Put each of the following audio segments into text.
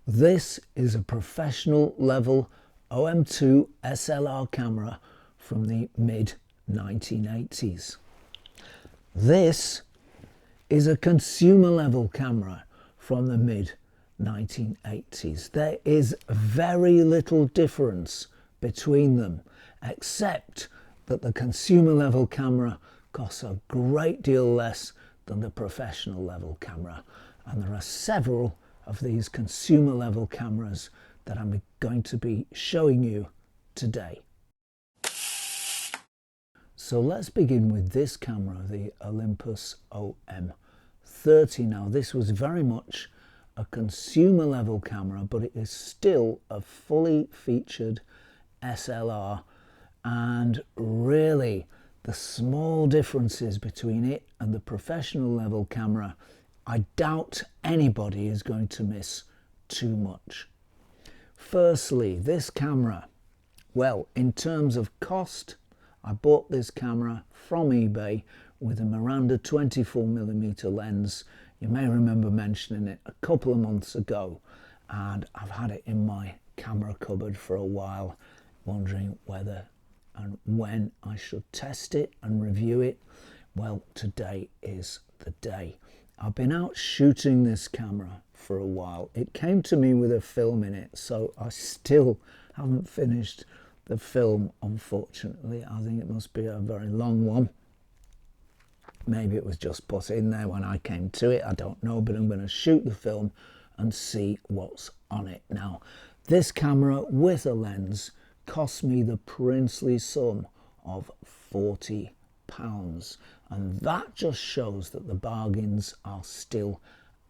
This is a professional level OM2 SLR camera from the mid 1980s. This is a consumer level camera from the mid 1980s. There is very little difference between them, except that the consumer level camera costs a great deal less than the professional level camera, and there are several of these consumer level cameras that I'm going to be showing you today. So let's begin with this camera, the Olympus OM-30. Now this was very much a consumer level camera, but it is still a fully featured SLR, and really the small differences between it and the professional level camera, I doubt anybody is going to miss too much. Firstly, this camera, well, in terms of cost, I bought this camera from eBay with a Miranda 24mm lens. You may remember mentioning it a couple of months ago, and I've had it in my camera cupboard for a while, wondering whether and when I should test it and review it. Well, today is the day. I've been out shooting this camera for a while. It came to me with a film in it, so I still haven't finished the film, unfortunately. I think it must be a very long one. Maybe it was just put in there when I came to it, I don't know, but I'm going to shoot the film and see what's on it. Now, this camera with a lens cost me the princely sum of £40. And that just shows that the bargains are still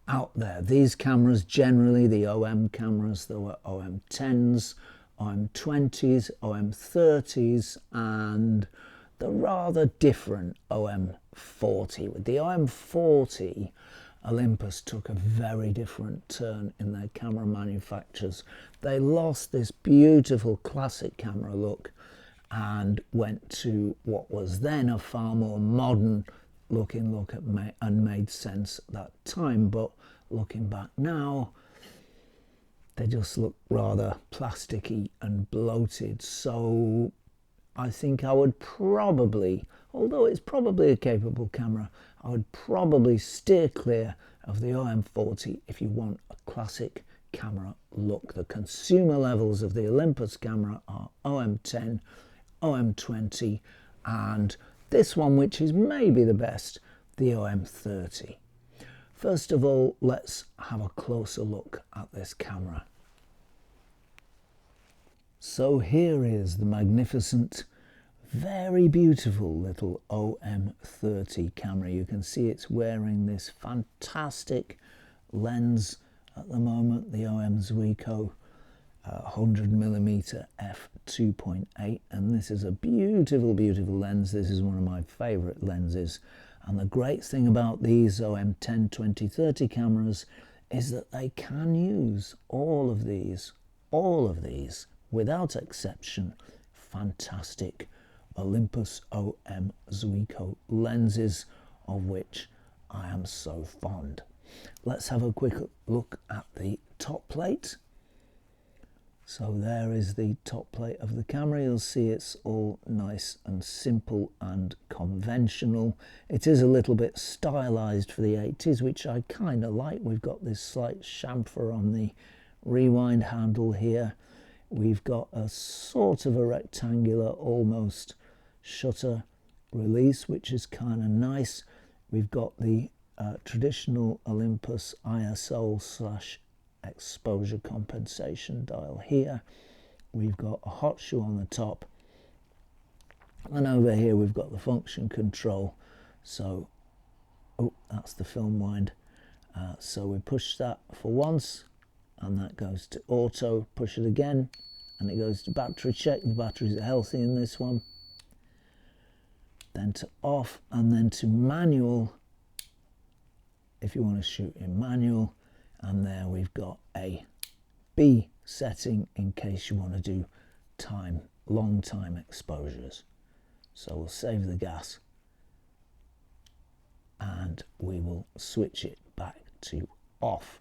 out there. These cameras, generally the OM cameras, there were OM10s, OM20s, OM30s, and the rather different OM40. With the OM40, Olympus took a very different turn in their camera manufacturers. They lost this beautiful classic camera look and went to what was then a far more modern looking look at and made sense at that time. But looking back now, they just look rather plasticky and bloated. So I think I would probably, although it's probably a capable camera, I would probably steer clear of the OM40 if you want a classic camera look. The consumer levels of the Olympus camera are OM10, OM20, and this one, which is maybe the best, the OM-30. First of all, let's have a closer look at this camera. So here is the magnificent, very beautiful little OM-30 camera. You can see it's wearing this fantastic lens at the moment, the OM Zuiko 100mm f2.8, and this is a beautiful, beautiful lens. This is one of my favorite lenses, and the great thing about these OM10, 20, 30 cameras is that they can use all of these without exception fantastic Olympus OM Zuiko lenses, of which I am so fond. Let's have a quick look at the top plate. So there is the top plate of the camera. You'll see it's all nice and simple and conventional. It is a little bit stylized for the 80s, which I kind of like. We've got this slight chamfer on the rewind handle here. We've got a sort of a rectangular almost shutter release, which is kind of nice. We've got the traditional Olympus ISO / exposure compensation dial here. We've got a hot shoe on the top, and over here we've got the function control. So, oh, that's the film wind. So we push that for once, and that goes to auto. Push it again, and it goes to battery check. The batteries are healthy in this one. Then to off, and then to manual if you want to shoot in manual. And there we've got a B setting in case you want to do long time exposures. So we'll save the gas and we will switch it back to off.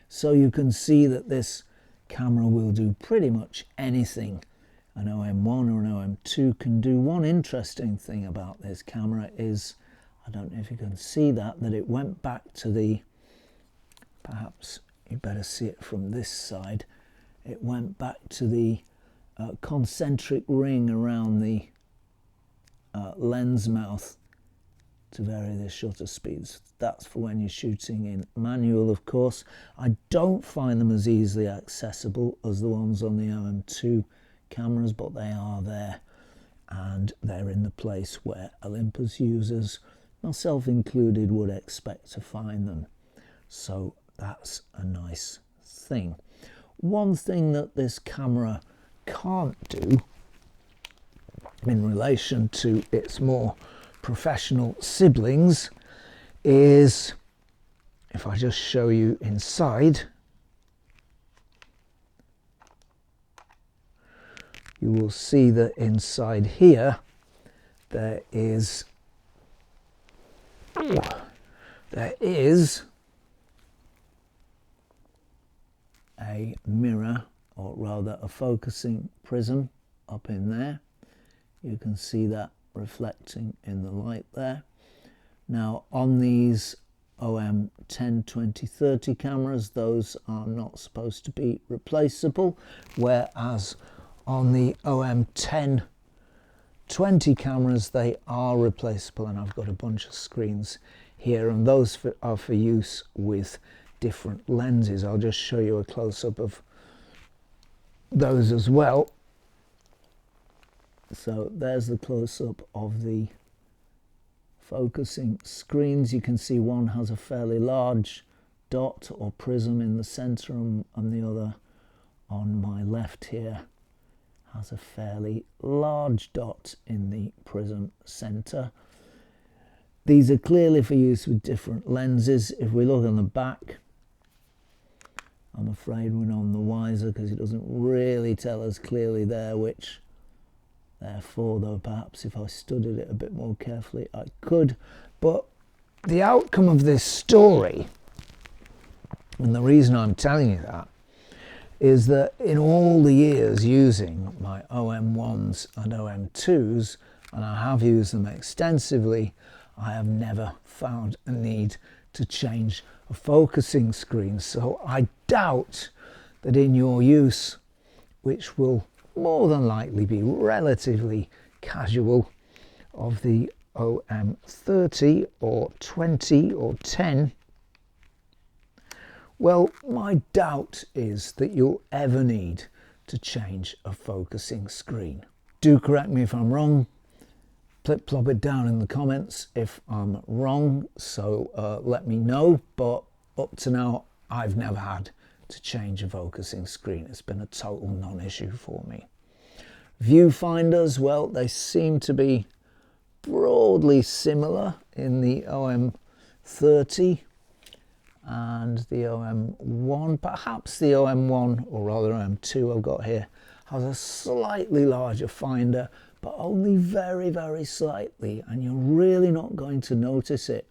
So you can see that this camera will do pretty much anything an OM1 or an OM2 can do. One interesting thing about this camera is, I don't know if you can see that it went back to the, perhaps you better see it from this side, it went back to the concentric ring around the lens mouth to vary the shutter speeds. That's for when you're shooting in manual, of course. I don't find them as easily accessible as the ones on the OM2 cameras, but they are there, and they're in the place where Olympus users, myself included, would expect to find them. So that's a nice thing. One thing that this camera can't do in relation to its more professional siblings is, if I just show you inside, you will see that inside here there is a mirror, or rather a focusing prism up in there. You can see that reflecting in the light there. Now on these OM-10, 20, 30 cameras, those are not supposed to be replaceable, whereas on the OM-10, 20 cameras they are replaceable, and I've got a bunch of screens here, and those are for use with different lenses. I'll just show you a close-up of those as well. So there's the close-up of the focusing screens. You can see one has a fairly large dot or prism in the center, and the other on my left here has a fairly large dot in the prism center. These are clearly for use with different lenses. If we look on the back, I'm afraid we're none the wiser, because it doesn't really tell us clearly there which they're for, though perhaps if I studied it a bit more carefully I could. But the outcome of this story, and the reason I'm telling you that, is that in all the years using my OM1s and OM2s, and I have used them extensively, I have never found a need to change a focusing screen. So I doubt that in your use, which will more than likely be relatively casual, of the OM-30 or 20 or 10, well, my doubt is that you'll ever need to change a focusing screen. Do correct me if I'm wrong. Plop it down in the comments if I'm wrong, so let me know. But up to now, I've never had to change a focusing screen. It's been a total non-issue for me. Viewfinders, well, they seem to be broadly similar in the OM-30 and the OM-1. Perhaps the OM-1, or rather OM-2 I've got here, has a slightly larger finder, but only very, very slightly, and you're really not going to notice it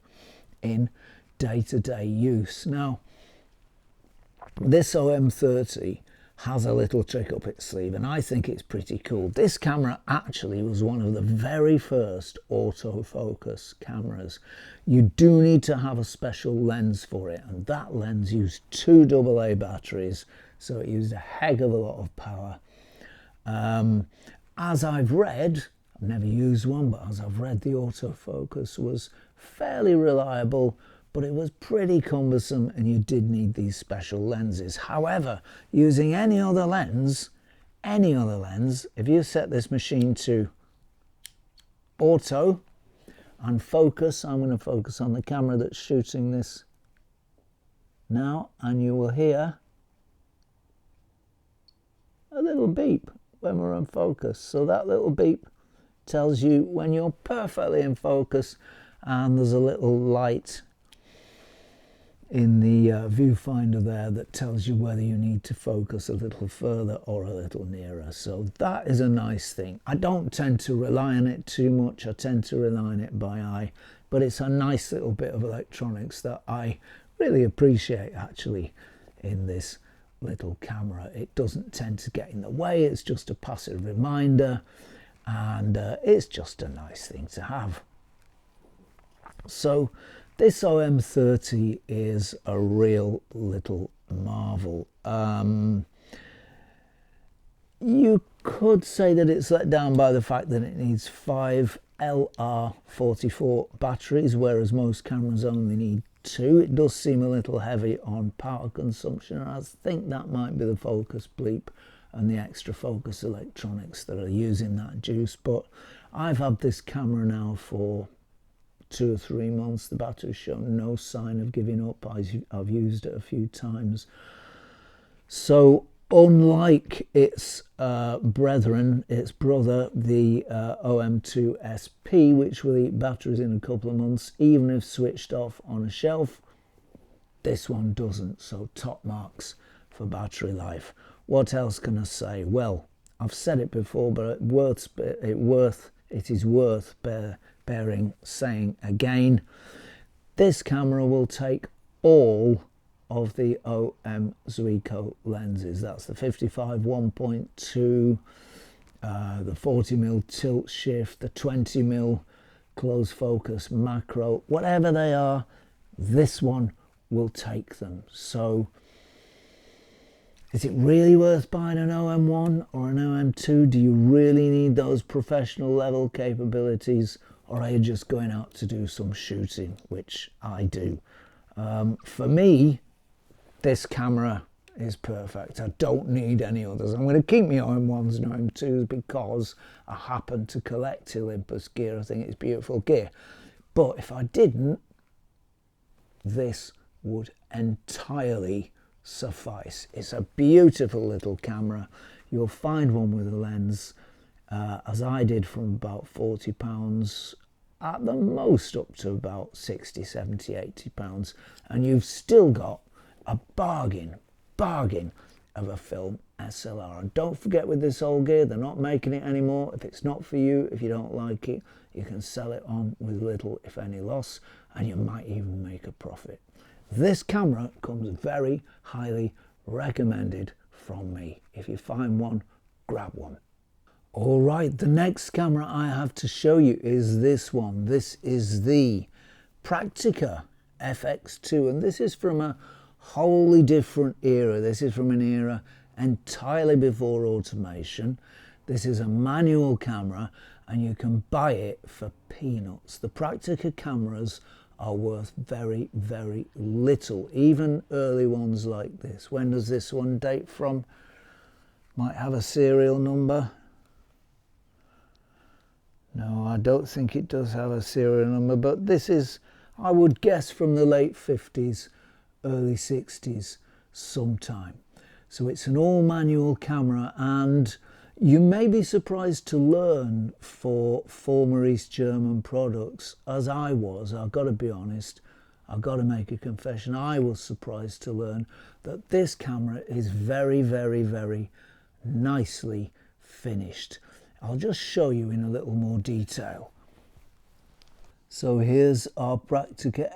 in day-to-day use. Now, this OM-30 has a little trick up its sleeve, and I think it's pretty cool. This camera actually was one of the very first autofocus cameras. You do need to have a special lens for it, and that lens used 2 AA batteries, so it used a heck of a lot of power. As I've read, I've never used one, but as I've read, the autofocus was fairly reliable, but it was pretty cumbersome, and you did need these special lenses. However, using any other lens, if you set this machine to auto and focus, I'm going to focus on the camera that's shooting this now, and you will hear a little beep when we're in focus. So that little beep tells you when you're perfectly in focus, and there's a little light in the viewfinder there that tells you whether you need to focus a little further or a little nearer. So that is a nice thing. I don't tend to rely on it too much. I tend to rely on it by eye, but it's a nice little bit of electronics that I really appreciate actually in this little camera. It doesn't tend to get in the way, it's just a passive reminder, and it's just a nice thing to have. So this OM-30 is a real little marvel. You could say that it's let down by the fact that it needs 5 LR44 batteries, whereas most cameras only need 2. It does seem a little heavy on power consumption, and I think that might be the focus bleep and the extra focus electronics that are using that juice. But I've had this camera now for 2 or 3 months. The battery's shown no sign of giving up. I've used it a few times. So unlike its brother, the OM2 SP, which will eat batteries in a couple of months, even if switched off on a shelf, this one doesn't. So top marks for battery life. What else can I say? Well, I've said it before, but it is worth bearing saying again. This camera will take all of the OM Zuiko lenses. That's the 55 1.2, the 40mm tilt shift, the 20mm close focus macro, whatever they are, this one will take them. So is it really worth buying an OM1 or an OM2? Do you really need those professional level capabilities, or are you just going out to do some shooting, which I do? For me, this camera is perfect. I don't need any others. I'm going to keep my OM1s and OM2s because I happen to collect Olympus gear. I think it's beautiful gear. But if I didn't, this would entirely suffice. It's a beautiful little camera. You'll find one with a lens, as I did, from about £40, at the most up to about 60, 70, 80 pounds, and you've still got a bargain of a film SLR. And don't forget, with this old gear, they're not making it anymore. If it's not for you, if you don't like it, you can sell it on with little if any loss, and you might even make a profit. This camera comes very highly recommended from me. If you find one, grab one. All right, the next camera I have to show you is this one. This is the Praktica FX2, and this is from a wholly different era. This is from an era entirely before automation. This is a manual camera, and you can buy it for peanuts. The Praktica cameras are worth very, very little, even early ones like this. When does this one date from? Might have a serial number. No, I don't think it does have a serial number, but this is, I would guess, from the late 50s, early 60s sometime. So it's an all manual camera, and you may be surprised to learn for former East German products, as I was. I've got to be honest, I've got to make a confession. I was surprised to learn that this camera is very, very, very nicely finished. I'll just show you in a little more detail. So here's our Praktica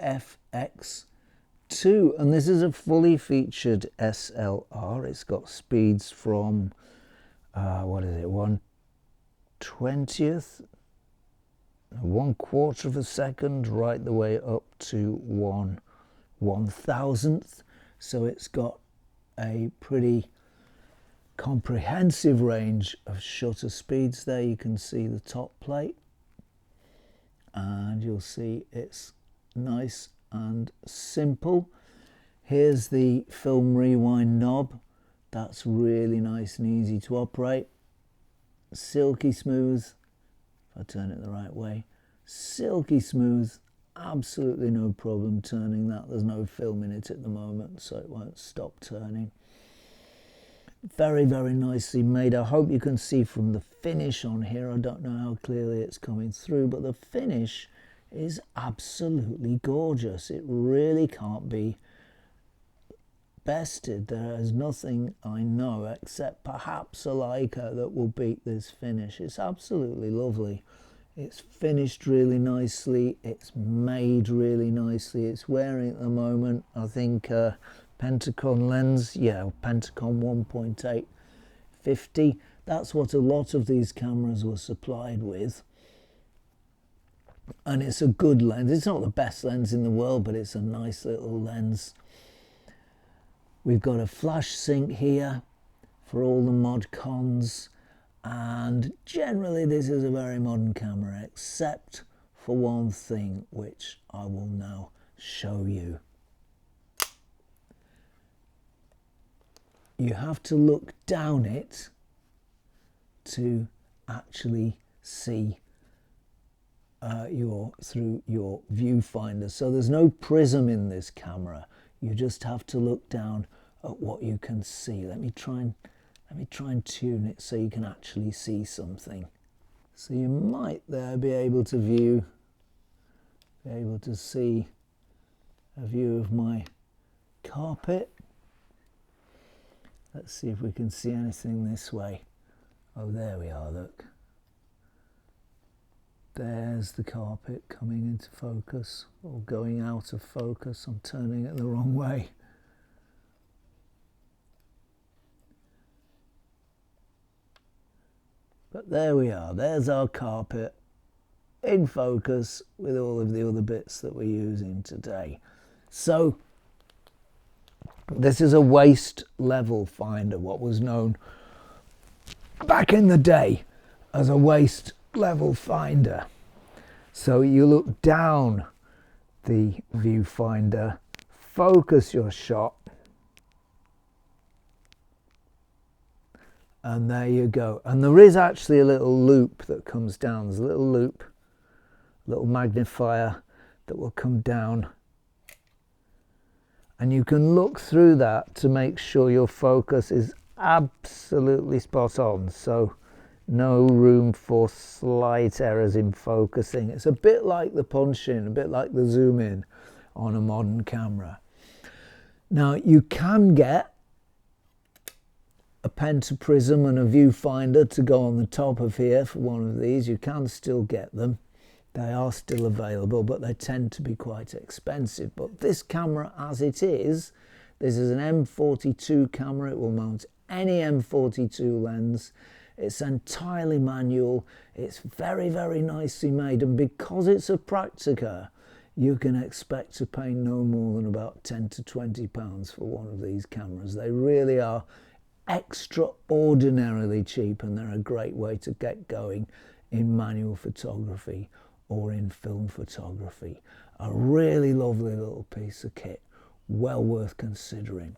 FX2, and this is a fully featured SLR. It's got speeds from what is it, 1/20th, 1/4 of a second, right the way up to 1/1000th. So it's got a pretty comprehensive range of shutter speeds there. You can see the top plate, and you'll see it's nice and simple. Here's the film rewind knob. That's really nice and easy to operate. Silky smooth, if I turn it the right way. Silky smooth, absolutely no problem turning that. There's no film in it at the moment, so it won't stop turning. Very, very nicely made. I hope you can see from the finish on here. I don't know how clearly it's coming through, but the finish is absolutely gorgeous. It really can't be bested. There is nothing I know, except perhaps a Leica, that will beat this finish. It's absolutely lovely. It's finished really nicely. It's made really nicely. It's wearing at the moment, I think, Pentacon lens, yeah, Pentacon 1.8 50. That's what a lot of these cameras were supplied with. And it's a good lens. It's not the best lens in the world, but it's a nice little lens. We've got a flash sync here for all the mod cons. And generally this is a very modern camera, except for one thing, which I will now show you. You have to look down it to actually see through your viewfinder. So there's no prism in this camera. You just have to look down at what you can see. Let me try and tune it so you can actually see something. So you might there be able to see a view of my carpet. Let's see if we can see anything this way. Oh, there we are, look. There's the carpet coming into focus, or going out of focus. I'm turning it the wrong way. But there we are, there's our carpet in focus with all of the other bits that we're using today. So this is a waist level finder, what was known back in the day as a waist level finder. So you look down the viewfinder, focus your shot, and there you go. And there is actually a little loop that comes down. There's a little loop, a little magnifier that will come down, and you can look through that to make sure your focus is absolutely spot on. So no room for slight errors in focusing. It's a bit like the punch-in, a bit like the zoom-in on a modern camera. Now you can get a pentaprism and a viewfinder to go on the top of here for one of these. You can still get them. They are still available, but they tend to be quite expensive. But this camera as it is, this is an M42 camera. It will mount any M42 lens. It's entirely manual. It's very, very nicely made. And because it's a Praktica, you can expect to pay no more than about £10 to £20 for one of these cameras. They really are extraordinarily cheap, and they're a great way to get going in manual photography or in film photography. A really lovely little piece of kit, well worth considering.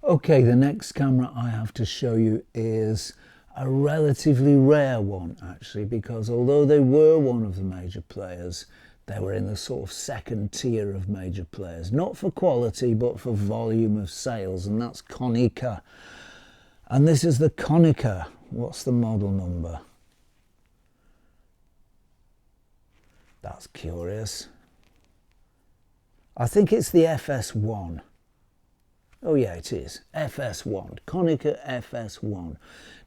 Okay, the next camera I have to show you is a relatively rare one, actually, because although they were one of the major players, they were in the sort of second tier of major players, not for quality but for volume of sales, and that's Konica. And this is the Konica. What's the model number? That's curious. I think it's the FS-1. Oh yeah, it is. FS-1. Konica FS-1.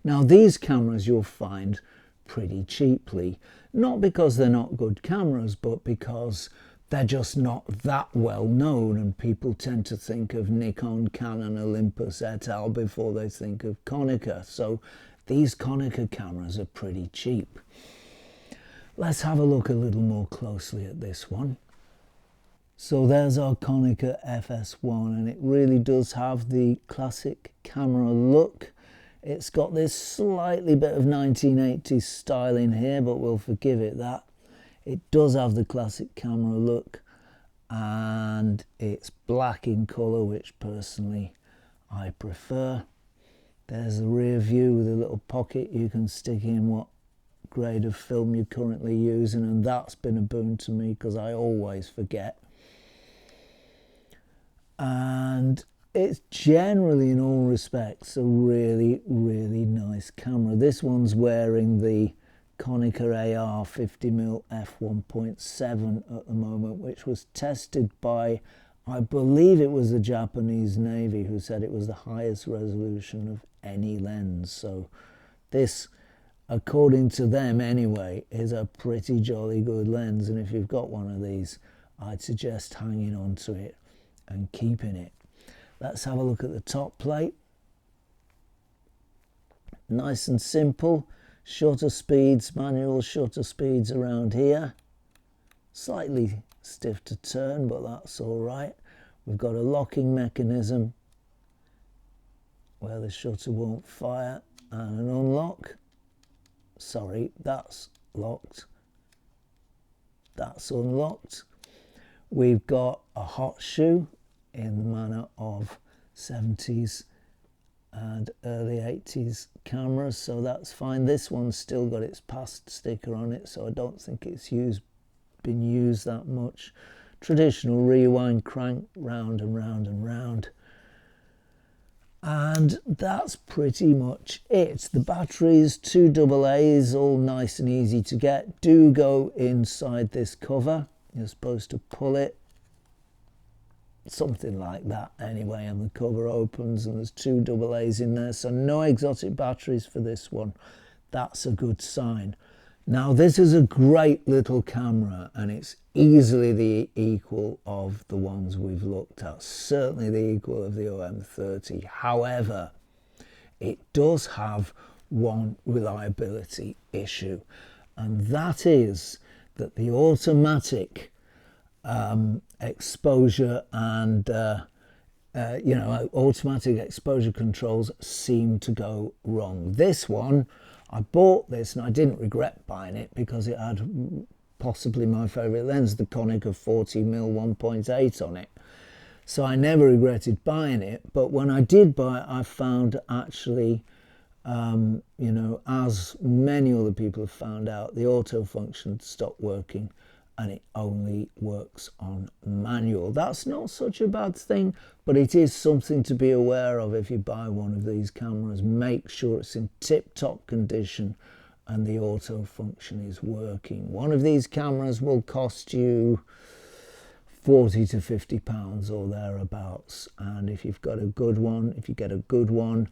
Now these cameras you'll find pretty cheaply. Not because they're not good cameras, but because they're just not that well known, and people tend to think of Nikon, Canon, Olympus et al. Before they think of Konica. So these Konica cameras are pretty cheap. Let's have a look a little more closely at this one. So there's our Konica FS-1, and it really does have the classic camera look. It's got this slightly bit of 1980s style in here, but we'll forgive it that. It does have the classic camera look, and it's black in colour, which personally I prefer. There's the rear view with a little pocket you can stick in what grade of film you're currently using, and that's been a boon to me because I always forget. And it's generally, in all respects, a really, really nice camera. This one's wearing the Konica AR 50mm f1.7 at the moment, which was tested by, I believe it was the Japanese Navy, who said it was the highest resolution of any lens. So this, according to them anyway, is a pretty jolly good lens, and if you've got one of these, I'd suggest hanging on to it and keeping it. Let's have a look at the top plate. Nice and simple. Shutter speeds, manual shutter speeds around here. Slightly stiff to turn, but that's all right. We've got a locking mechanism where the shutter won't fire, and an unlock. Sorry, that's locked. That's unlocked. We've got a hot shoe in the manner of 70s and early 80s cameras, so that's fine. This one's still got its past sticker on it, so I don't think it's been used that much. Traditional rewind crank, round and round and round. And that's pretty much it. The batteries, 2 AA's, all nice and easy to get, do go inside this cover. You're supposed to pull it, something like that anyway, and the cover opens and there's 2 AA's in there, so no exotic batteries for this one. That's a good sign. Now this is a great little camera, and it's easily the equal of the ones we've looked at, certainly the equal of the OM-30. However, it does have one reliability issue, and that is that the automatic exposure and automatic exposure controls seem to go wrong. This one, I bought this and I didn't regret buying it because it had possibly my favourite lens, the Konica 40mm 1.8 on it. So I never regretted buying it, but when I did buy it, I found actually, as many other people have found out, the auto function stopped working and it only works on manual. That's not such a bad thing, but it is something to be aware of if you buy one of these cameras. Make sure it's in tip-top condition and the auto function is working. One of these cameras will cost you £40 to £50 or thereabouts, and if you've got a good one, if you get a good one,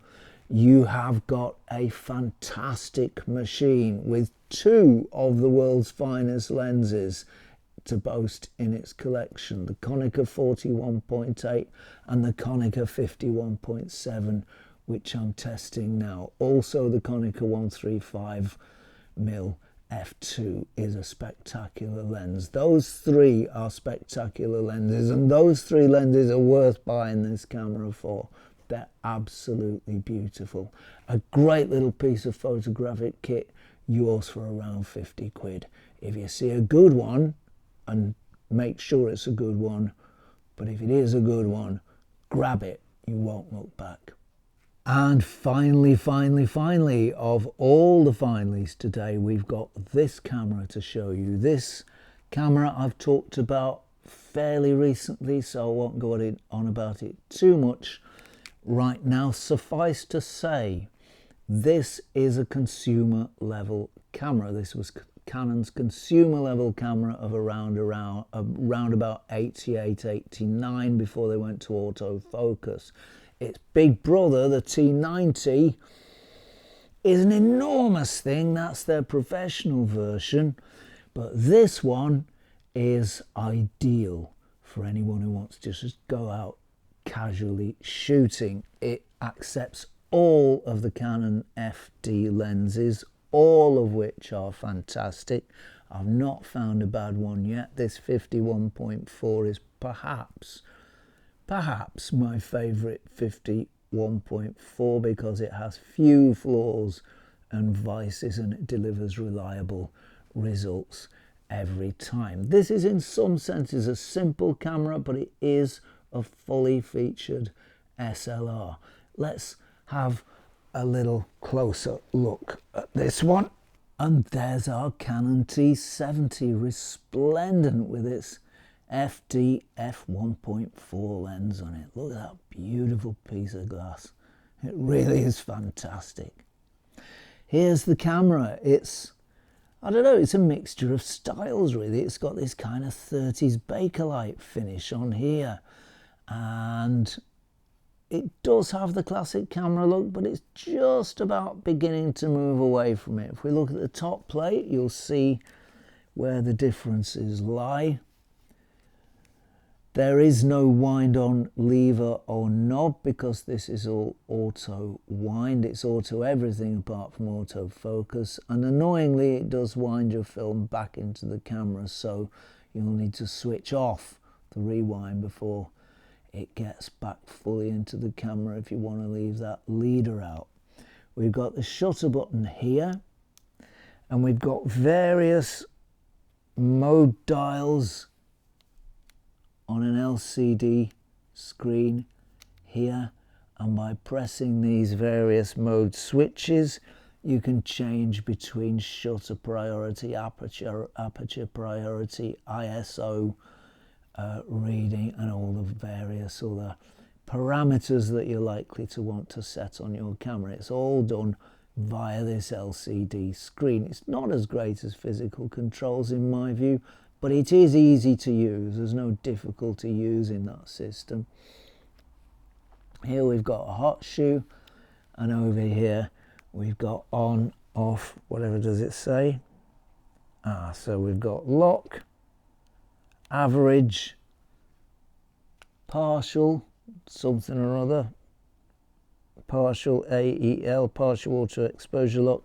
you have got a fantastic machine with 2 of the world's finest lenses to boast in its collection, the Konica 41.8 and the Konica 51.7, which I'm testing now. Also the Konica 135mm f2 is a spectacular lens. Those 3 are spectacular lenses, and those 3 lenses are worth buying this camera for. They're absolutely beautiful. A great little piece of photographic kit, yours for around 50 quid. If you see a good one, and make sure it's a good one, but if it is a good one, grab it, you won't look back. And finally, of all the finalies today, we've got this camera to show you. This camera I've talked about fairly recently, so I won't go on about it too much right now. Suffice to say, this is a consumer level camera. This was Canon's consumer level camera of around about 88, 89 before they went to autofocus. Its big brother, the T90, is an enormous thing. That's their professional version, but this one is ideal for anyone who wants to just go out casually shooting. It accepts all of the Canon FD lenses, all of which are fantastic. I've not found a bad one yet. This 51.4 is perhaps my favourite 51.4 because it has few flaws and vices, and it delivers reliable results every time. This is in some senses a simple camera, but it is a fully featured SLR. Let's have a little closer look at this one, and there's our Canon T70, resplendent with its FD f1.4 lens on it. Look at that beautiful piece of glass. It really is fantastic. Here's the camera. It's a mixture of styles really. It's got this kind of 30s Bakelite finish on here, and it does have the classic camera look, but it's just about beginning to move away from it. If we look at the top plate, you'll see where the differences lie. There is no wind on lever or knob because this is all auto wind. It's auto everything apart from auto focus, and annoyingly it does wind your film back into the camera, so you'll need to switch off the rewind before it gets back fully into the camera if you want to leave that leader out. We've got the shutter button here, and we've got various mode dials on an LCD screen here, and by pressing these various mode switches you can change between shutter priority, aperture priority, ISO reading, and all the various other parameters that you're likely to want to set on your camera. It's all done via this LCD screen. It's not as great as physical controls in my view, but it is easy to use. There's no difficulty using that system. Here we've got a hot shoe, and over here we've got on, off, whatever does it say? So we've got lock, average, partial, something or other, partial AEL, partial auto exposure lock,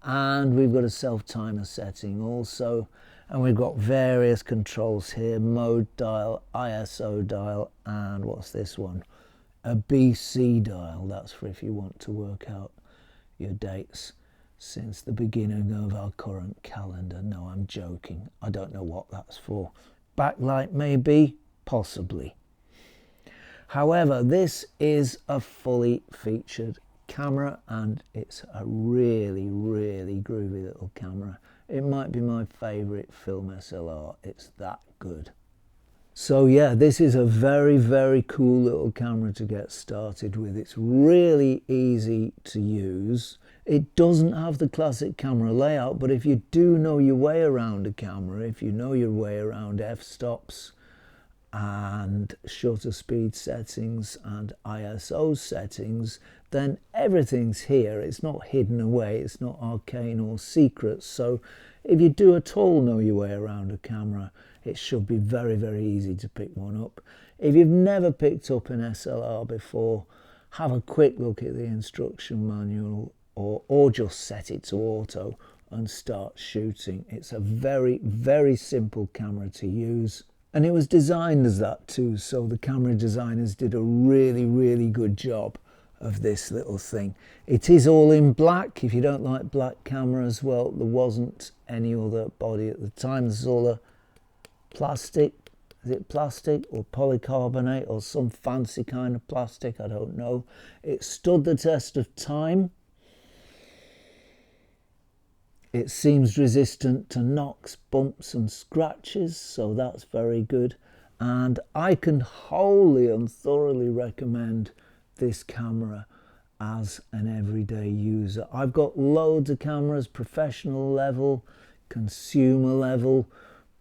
and we've got a self timer setting also, and we've got various controls here: mode dial, ISO dial, and what's this one? A BC dial. That's for if you want to work out your dates since the beginning of our current calendar. No, I'm joking. I don't know what that's for. Backlight maybe, possibly. However, this is a fully featured camera, and it's a really, really groovy little camera. It might be my favourite film SLR. It's that good. So yeah, this is a very, very cool little camera to get started with. It's really easy to use. It doesn't have the classic camera layout, but if you do know your way around a camera, if you know your way around f-stops and shutter speed settings and ISO settings, then everything's here. It's not hidden away, it's not arcane or secret. So if you do at all know your way around a camera, it should be very, very easy to pick one up. If you've never picked up an SLR before, have a quick look at the instruction manual, or just set it to auto and start shooting. It's a very, very simple camera to use. And it was designed as that too, so the camera designers did a really, really good job of this little thing. It is all in black. If you don't like black cameras, well, there wasn't any other body at the time. This is all a plastic. Is it plastic or polycarbonate or some fancy kind of plastic? I don't know. It stood the test of time. It seems resistant to knocks, bumps and scratches, so that's very good. And I can wholly and thoroughly recommend this camera as an everyday user. I've got loads of cameras, professional level, consumer level,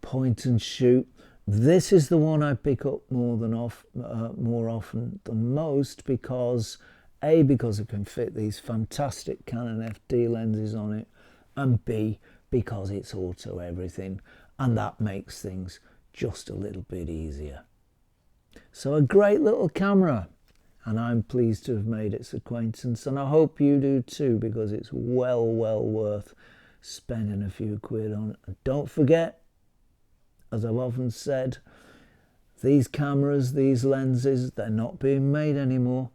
point and shoot. This is the one I pick up more often than most because A, because it can fit these fantastic Canon FD lenses on it, and B, because it's auto everything, and that makes things just a little bit easier. So a great little camera, and I'm pleased to have made its acquaintance, and I hope you do too, because it's well worth spending a few quid on. And don't forget, as I've often said, these cameras, these lenses, they're not being made anymore,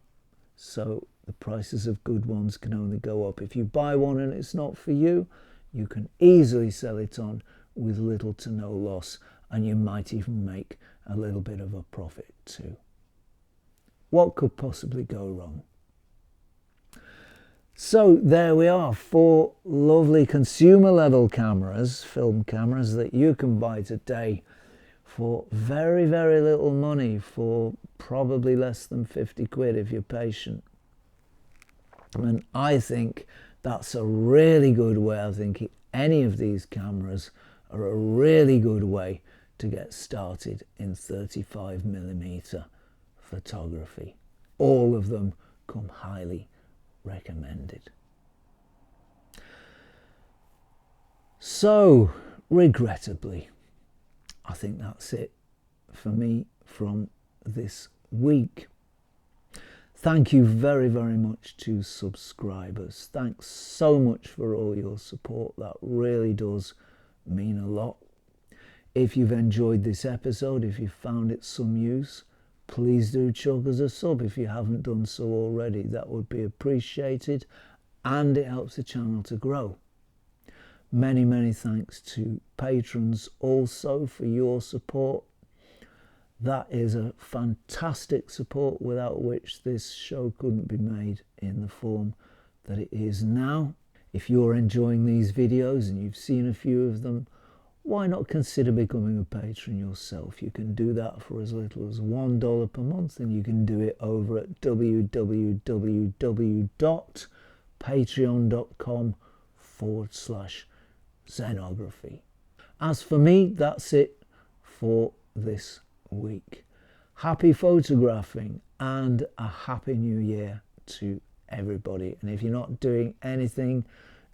so the prices of good ones can only go up. If you buy one and it's not for you, you can easily sell it on with little to no loss, and you might even make a little bit of a profit too. What could possibly go wrong? So there we are, 4 lovely consumer level cameras, film cameras, that you can buy today for very, very little money, for probably less than 50 quid if you're patient. And I think that's a really good way. I think any of these cameras are a really good way to get started in 35mm photography. All of them come highly recommended. So, regrettably, I think that's it for me from this week. Thank you very, very much to subscribers. Thanks so much for all your support. That really does mean a lot. If you've enjoyed this episode, if you found it some use, please do chuck us a sub if you haven't done so already. That would be appreciated, and it helps the channel to grow. Many, many thanks to patrons also for your support. That is a fantastic support without which this show couldn't be made in the form that it is now. If you're enjoying these videos and you've seen a few of them, why not consider becoming a patron yourself? You can do that for as little as $1 per month, and you can do it over at www.patreon.com/Zenography. As for me, that's it for this week. Happy photographing and a happy new year to everybody. And if you're not doing anything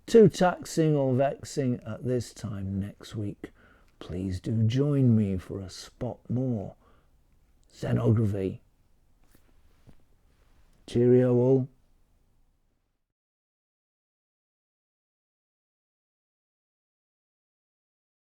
too taxing or vexing at this time next week, please do join me for a spot more Zenography. Cheerio all.